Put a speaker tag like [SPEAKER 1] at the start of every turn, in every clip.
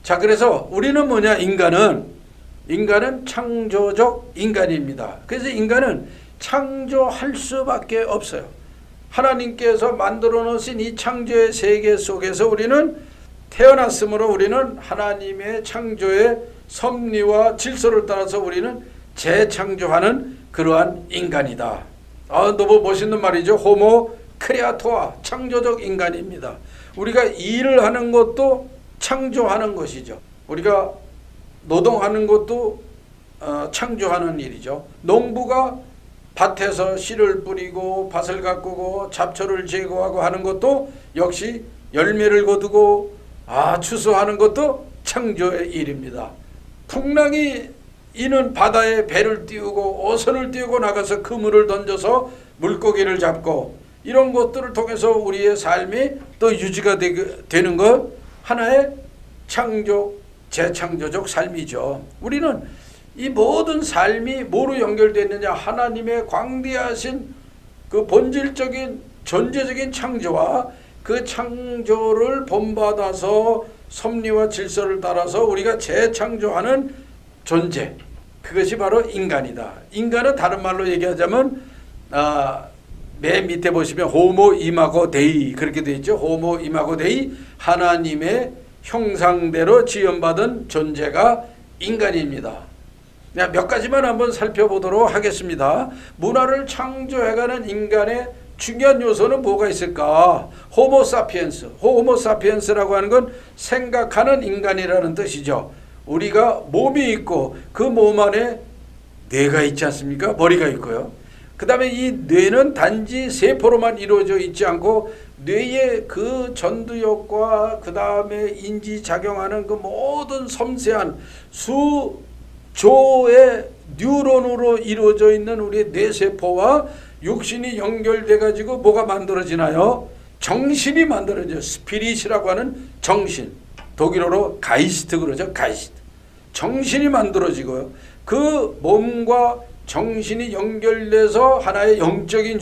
[SPEAKER 1] 자, 그래서 우리는 뭐냐? 인간은 창조적 인간입니다. 그래서 인간은 창조할 수밖에 없어요. 하나님께서 만들어 놓으신 이 창조의 세계 속에서 우리는 태어났으므로 우리는 하나님의 창조의 섭리와 질서를 따라서 우리는 재창조하는 그러한 인간이다. 너무 멋있는 말이죠. 호모 크레아토아, 창조적 인간입니다. 우리가 일을 하는 것도 창조하는 것이죠. 우리가 노동하는 것도 창조하는 일이죠. 농부가 밭에서 씨를 뿌리고 밭을 가꾸고 잡초를 제거하고 하는 것도 역시 열매를 거두고 추수하는 것도 창조의 일입니다. 풍랑이 이는 바다에 배를 띄우고 어선을 띄우고 나가서 그물을 던져서 물고기를 잡고 이런 것들을 통해서 우리의 삶이 또 유지가 되는 것 하나의 재창조적 삶이죠. 우리는 이 모든 삶이 뭐로 연결되어 있느냐? 하나님의 광대하신 그 본질적인 존재적인 창조와 그 창조를 본받아서 섭리와 질서를 따라서 우리가 재창조하는 존재, 그것이 바로 인간이다. 인간은 다른 말로 얘기하자면 맨 밑에 보시면 호모 이마고 데이 그렇게 되어 있죠. 호모 이마고 데이, 하나님의 형상대로 지음받은 존재가 인간입니다. 몇 가지만 한번 살펴보도록 하겠습니다. 문화를 창조해가는 인간의 중요한 요소는 뭐가 있을까? 호모사피엔스. 호모사피엔스라고 하는 건 생각하는 인간이라는 뜻이죠. 우리가 몸이 있고 그 몸 안에 뇌가 있지 않습니까? 머리가 있고요. 그 다음에 이 뇌는 단지 세포로만 이루어져 있지 않고 뇌의 그 전두엽과 그 다음에 인지작용하는 그 모든 섬세한 수조의 뉴런으로 이루어져 있는 우리의 뇌세포와 육신이 연결돼 가지고 뭐가 만들어지나요? 정신이 만들어져요. 스피릿이라고 하는 정신. 독일어로 가이스트 그러죠. 가이스트. 정신이 만들어지고요. 그 몸과 정신이 연결돼서 하나의 영적인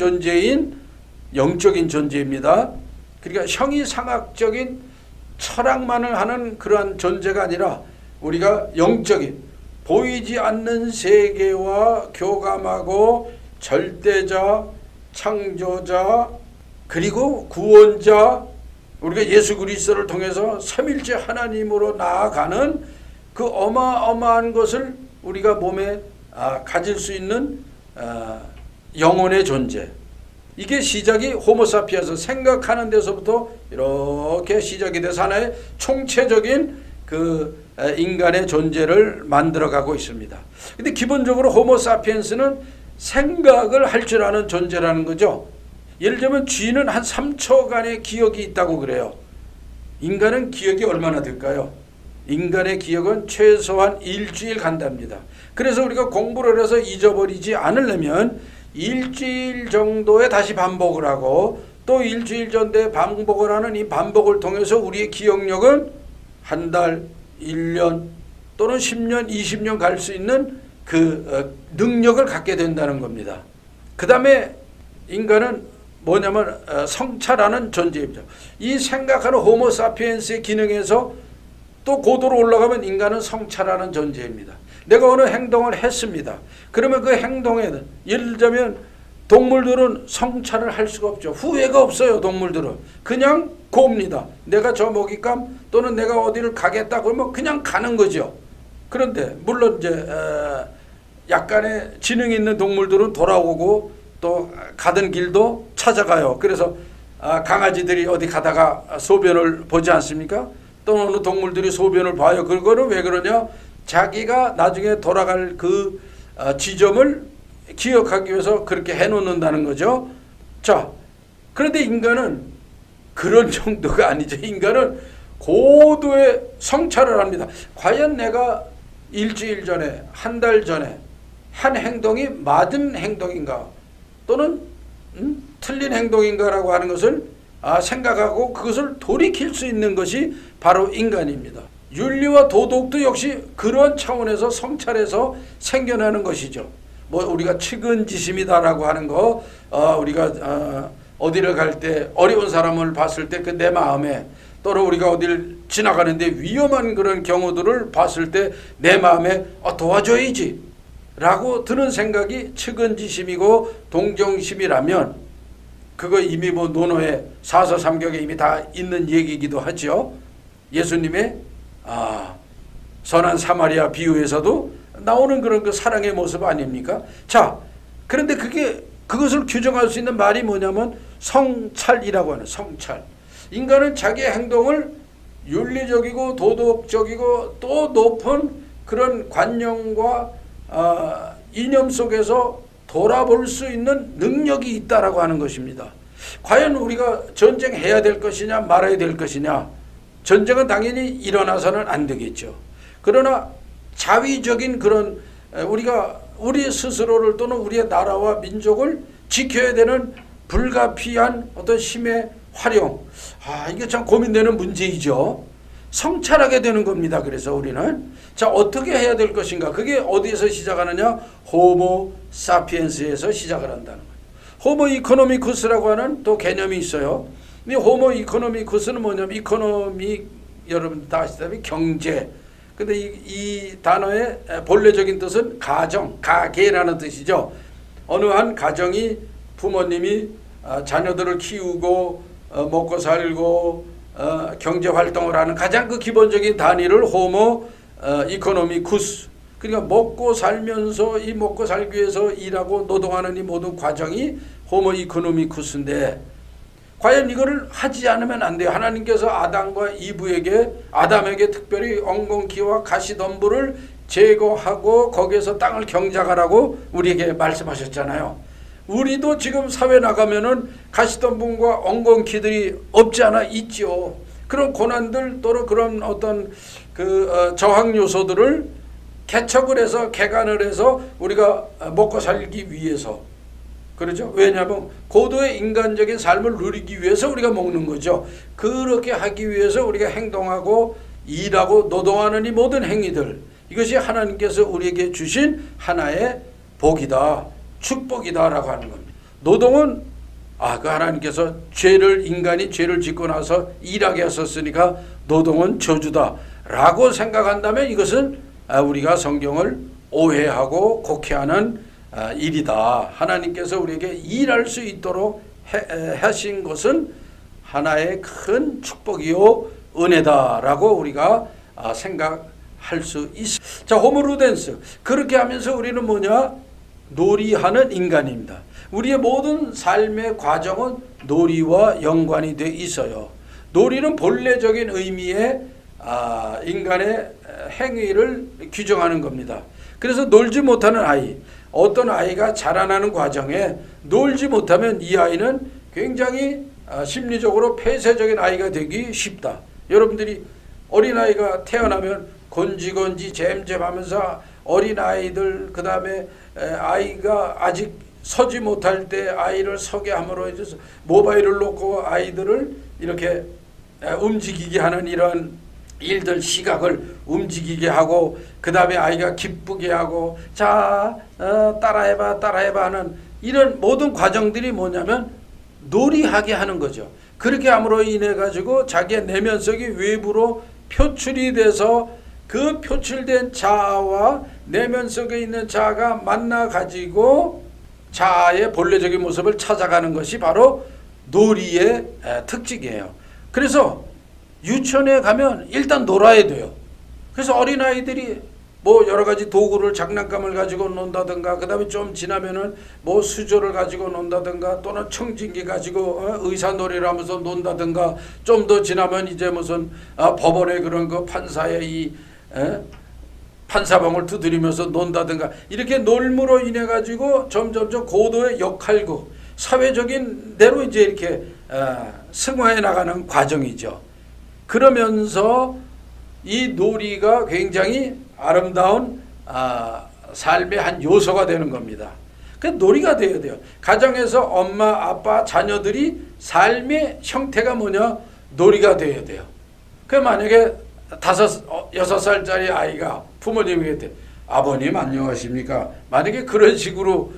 [SPEAKER 1] 존재입니다. 그러니까 형이상학적인 철학만을 하는 그러한 존재가 아니라 우리가 영적인 보이지 않는 세계와 교감하고 절대자, 창조자, 그리고 구원자, 우리가 예수 그리스도를 통해서 삼일째 하나님으로 나아가는 그 어마어마한 것을 우리가 몸에 가질 수 있는 영혼의 존재. 이게 시작이 호모사피엔스 생각하는 데서부터 이렇게 시작이 돼서 하나의 총체적인 그 인간의 존재를 만들어가고 있습니다. 근데 기본적으로 호모사피엔스는 생각을 할 줄 아는 존재라는 거죠. 예를 들면 쥐는 한 3초간의 기억이 있다고 그래요. 인간은 기억이 얼마나 될까요? 인간의 기억은 최소한 일주일 간답니다. 그래서 우리가 공부를 해서 잊어버리지 않으려면 일주일 정도에 다시 반복을 하고 또 일주일 전에 반복을 하는 이 반복을 통해서 우리의 기억력은 한 달, 1년 또는 10년, 20년 갈 수 있는 그 능력을 갖게 된다는 겁니다. 그 다음에 인간은 뭐냐면 성찰하는 존재입니다. 이 생각하는 호모사피엔스의 기능에서 또 고도로 올라가면 인간은 성찰하는 존재입니다. 내가 어느 행동을 했습니다. 그러면 그 행동에 예를 들자면 동물들은 성찰을 할 수가 없죠. 후회가 없어요. 동물들은 그냥 고옵니다. 내가 저 먹잇감 또는 내가 어디를 가겠다 그러면 그냥 가는 거죠. 그런데 물론 이제 약간의 지능이 있는 동물들은 돌아오고 또 가던 길도 찾아가요. 그래서 강아지들이 어디 가다가 소변을 보지 않습니까? 또 어느 동물들이 소변을 봐요. 그거는 왜 그러냐? 자기가 나중에 돌아갈 그 지점을 기억하기 위해서 그렇게 해놓는다는 거죠. 자, 그런데 인간은 그런 정도가 아니죠. 인간은 고도의 성찰을 합니다. 과연 내가 일주일 전에, 한 달 전에 한 행동이 맞은 행동인가 또는 틀린 행동인가라고 하는 것을 생각하고 그것을 돌이킬 수 있는 것이 바로 인간입니다. 윤리와 도덕도 역시 그런 차원에서 성찰해서 생겨나는 것이죠. 뭐 우리가 측은지심이다라고 하는 거, 우리가 어디를 갈 때 어려운 사람을 봤을 때 그 내 마음에 또는 우리가 어딜 지나가는데 위험한 그런 경우들을 봤을 때 내 마음에 도와줘야지 라고 드는 생각이 측은지심이고 동정심이라면 그거 이미 뭐 논어에 사서삼경에 이미 다 있는 얘기이기도 하죠. 예수님의 선한 사마리아 비유에서도 나오는 그런 그 사랑의 모습 아닙니까? 자, 그런데 그것을 규정할 수 있는 말이 뭐냐면 성찰이라고 하는 성찰. 인간은 자기의 행동을 윤리적이고 도덕적이고 또 높은 그런 관념과 이념 속에서 돌아볼 수 있는 능력이 있다라고 하는 것입니다. 과연 우리가 전쟁해야 될 것이냐 말아야 될 것이냐. 전쟁은 당연히 일어나서는 안 되겠죠. 그러나 자위적인 그런 우리 스스로를 또는 우리의 나라와 민족을 지켜야 되는 불가피한 어떤 힘의 활용. 이게 참 고민되는 문제이죠. 성찰하게 되는 겁니다. 그래서 우리는 자 어떻게 해야 될 것인가. 그게 어디에서 시작하느냐. 호모 사피엔스에서 시작을 한다는 거예요. 호모 이코노미쿠스라고 하는 또 개념이 있어요. 이 호모 이코노미쿠스는 뭐냐면 이코노미 여러분 다 아시다시피 경제. 근데 이 단어의 본래적인 뜻은 가정, 가계라는 뜻이죠. 어느 한 가정이 부모님이 자녀들을 키우고 먹고 살고 경제활동을 하는 가장 그 기본적인 단위를 호모 이코노미쿠스. 그러니까 먹고 살면서 이 먹고 살기 위해서 일하고 노동하는 이 모든 과정이 호모 이코노미쿠스인데 과연 이거를 하지 않으면 안 돼요. 하나님께서 아담에게 특별히 엉겅퀴와 가시덤불을 제거하고 거기에서 땅을 경작하라고 우리에게 말씀하셨잖아요. 우리도 지금 사회 나가면은 가시덤불과 엉겅퀴들이 없지 않아 있지요. 그런 고난들 또는 그런 어떤 저항 요소들을 개척을 해서 개간을 해서 우리가 먹고 살기 위해서 그렇죠. 왜냐하면 고도의 인간적인 삶을 누리기 위해서 우리가 먹는 거죠. 그렇게 하기 위해서 우리가 행동하고 일하고 노동하는 이 모든 행위들 이것이 하나님께서 우리에게 주신 하나의 복이다. 축복이다라고 하는 겁니다. 노동은 그 하나님께서 인간이 죄를 짓고 나서 일하게 하셨으니까 노동은 저주다라고 생각한다면 이것은 우리가 성경을 오해하고 곡해하는 일이다. 하나님께서 우리에게 일할 수 있도록 하신 것은 하나의 큰 축복이요 은혜다라고 우리가 생각할 수 있습니다. 자, 호모루덴스. 그렇게 하면서 우리는 뭐냐? 놀이하는 인간입니다. 우리의 모든 삶의 과정은 놀이와 연관이 돼 있어요. 놀이는 본래적인 의미의 인간의 행위를 규정하는 겁니다. 그래서 놀지 못하는 아이, 어떤 아이가 자라나는 과정에 놀지 못하면 이 아이는 굉장히 심리적으로 폐쇄적인 아이가 되기 쉽다. 여러분들이 어린아이가 태어나면 건지건지 잼잼하면서 어린아이들 그 다음에 아이가 아직 서지 못할 때 아이를 서게 함으로 해서 모바일을 놓고 아이들을 이렇게 움직이게 하는 이런 일들 시각을 움직이게 하고 그 다음에 아이가 기쁘게 하고 자 따라해봐 하는 이런 모든 과정들이 뭐냐면 놀이하게 하는 거죠. 그렇게 함으로 인해 가지고 자기의 내면성이 외부로 표출이 돼서 그 표출된 자아와 내면 속에 있는 자아가 만나 가지고 자아의 본래적인 모습을 찾아가는 것이 바로 놀이의 특징이에요. 그래서 유치원에 가면 일단 놀아야 돼요. 그래서 어린아이들이 뭐 여러 가지 도구를 장난감을 가지고 논다든가 그 다음에 좀 지나면은 뭐 수저를 가지고 논다든가 또는 청진기 가지고 의사놀이를 하면서 논다든가 좀 더 지나면 이제 무슨 법원의 그런 그 판사의 판사방을 두드리면서 논다든가 이렇게 놀므로 인해 가지고 점점점 고도의 역할극 사회적인 대로 이제 이렇게 승화해 나가는 과정이죠. 그러면서 이 놀이가 굉장히 아름다운 삶의 한 요소가 되는 겁니다. 그 놀이가 되어야 돼요. 가정에서 엄마, 아빠, 자녀들이 삶의 형태가 뭐냐? 놀이가 되어야 돼요. 그 만약에 6살짜리 아이가 부모님에게 아버님 안녕하십니까? 만약에 그런 식으로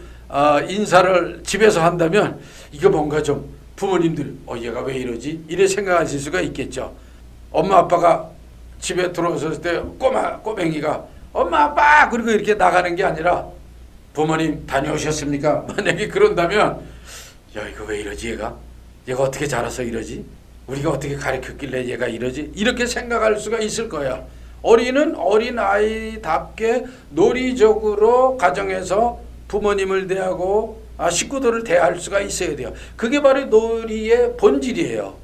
[SPEAKER 1] 인사를 집에서 한다면 이거 뭔가 좀 부모님들 얘가 왜 이러지? 이래 생각하실 수가 있겠죠. 엄마 아빠가 집에 들어왔을 때 꼬맹이가 엄마 아빠 그리고 이렇게 나가는 게 아니라 부모님 다녀오셨습니까? 만약에 그런다면 야 이거 왜 이러지 얘가 어떻게 자라서 이러지? 우리가 어떻게 가르쳤길래 얘가 이러지? 이렇게 생각할 수가 있을 거야. 어린은 어린아이답게 논리적으로 가정에서 부모님을 대하고 식구들을 대할 수가 있어야 돼요. 그게 바로 놀이의 본질이에요.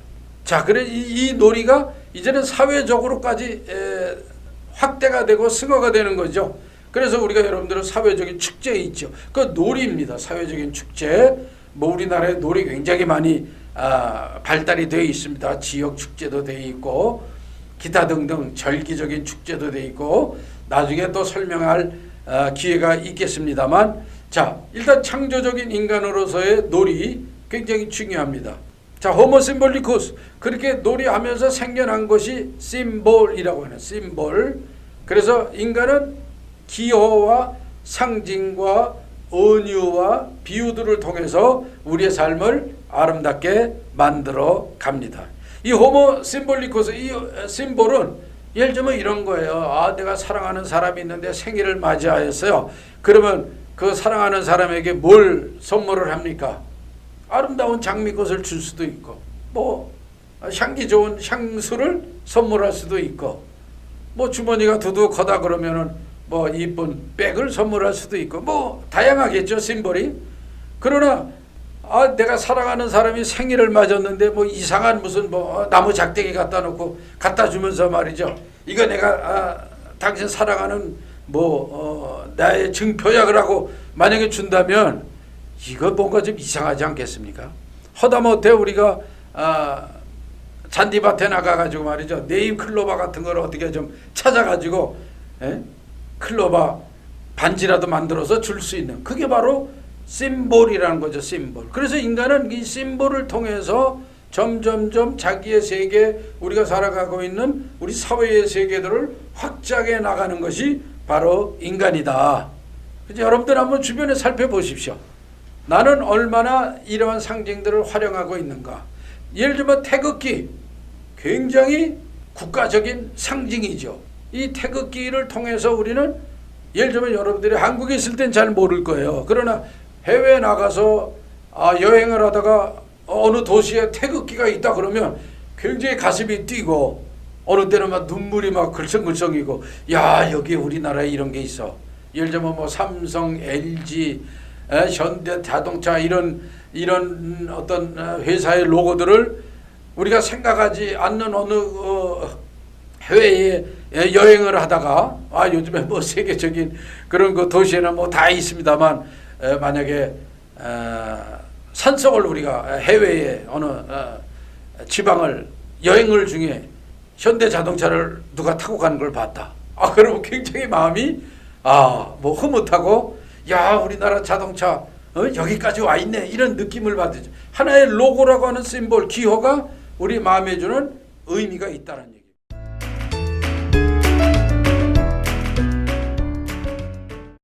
[SPEAKER 1] 자, 그래 이 놀이가 이제는 사회적으로까지 확대가 되고 승화가 되는 거죠. 그래서 우리가 여러분들은 사회적인 축제 있죠. 그 놀이입니다. 사회적인 축제. 뭐 우리나라에 놀이 굉장히 많이 발달이 되어 있습니다. 지역 축제도 되어 있고 기타 등등 절기적인 축제도 되어 있고 나중에 또 설명할 기회가 있겠습니다만 자 일단 창조적인 인간으로서의 놀이 굉장히 중요합니다. 자 호모 심볼리쿠스 그렇게 놀이하면서 생겨난 것이 심볼이라고 하는 심볼. 그래서 인간은 기호와 상징과 은유와 비유들을 통해서 우리의 삶을 아름답게 만들어 갑니다. 이 호모 심볼리쿠스 이 심볼은 예를 들면 이런 거예요. 내가 사랑하는 사람이 있는데 생일을 맞이하였어요. 그러면 그 사랑하는 사람에게 뭘 선물을 합니까? 아름다운 장미꽃을 줄 수도 있고 뭐 향기 좋은 향수를 선물할 수도 있고 뭐 주머니가 두둑하다 그러면은 뭐 이쁜 백을 선물할 수도 있고 뭐 다양하겠죠 심볼이. 그러나 내가 사랑하는 사람이 생일을 맞았는데 뭐 이상한 무슨 뭐 나무 작대기 갖다 놓고 갖다 주면서 말이죠. 이거 내가 당신 사랑하는 나의 증표약을 하고 만약에 준다면 이거 뭔가 좀 이상하지 않겠습니까? 허다못해 우리가 잔디밭에 나가가지고 말이죠. 네잎 클로바 같은 걸 어떻게 좀 찾아가지고 클로바 반지라도 만들어서 줄 수 있는 그게 바로 심볼이라는 거죠. 심볼. 그래서 인간은 이 심볼을 통해서 점점점 자기의 세계 우리가 살아가고 있는 우리 사회의 세계들을 확장해 나가는 것이 바로 인간이다. 그래서 여러분들 한번 주변에 살펴보십시오. 나는 얼마나 이러한 상징들을 활용하고 있는가. 예를 들면 태극기 굉장히 국가적인 상징이죠. 이 태극기를 통해서 우리는 예를 들면 여러분들이 한국에 있을 땐 잘 모를 거예요. 그러나 해외에 나가서 여행을 하다가 어느 도시에 태극기가 있다 그러면 굉장히 가슴이 뛰고 어느 때는 막 눈물이 막 글썽글썽이고 야 여기 우리나라에 이런 게 있어. 예를 들면 뭐 삼성, LG, 현대 자동차 이런 어떤 회사의 로고들을 우리가 생각하지 않는 어느 해외에 여행을 하다가 요즘에 뭐 세계적인 그런 그 도시에는 뭐 다 있습니다만 만약에 산속을 우리가 해외에 어느 지방을 여행을 중에 현대 자동차를 누가 타고 가는 걸 봤다. 그러면 굉장히 마음이 뭐 흐뭇하고 야 우리나라 자동차 여기까지 와 있네 이런 느낌을 받으죠. 하나의 로고라고 하는 심볼 기호가 우리 마음에 주는 의미가 있다는 얘기.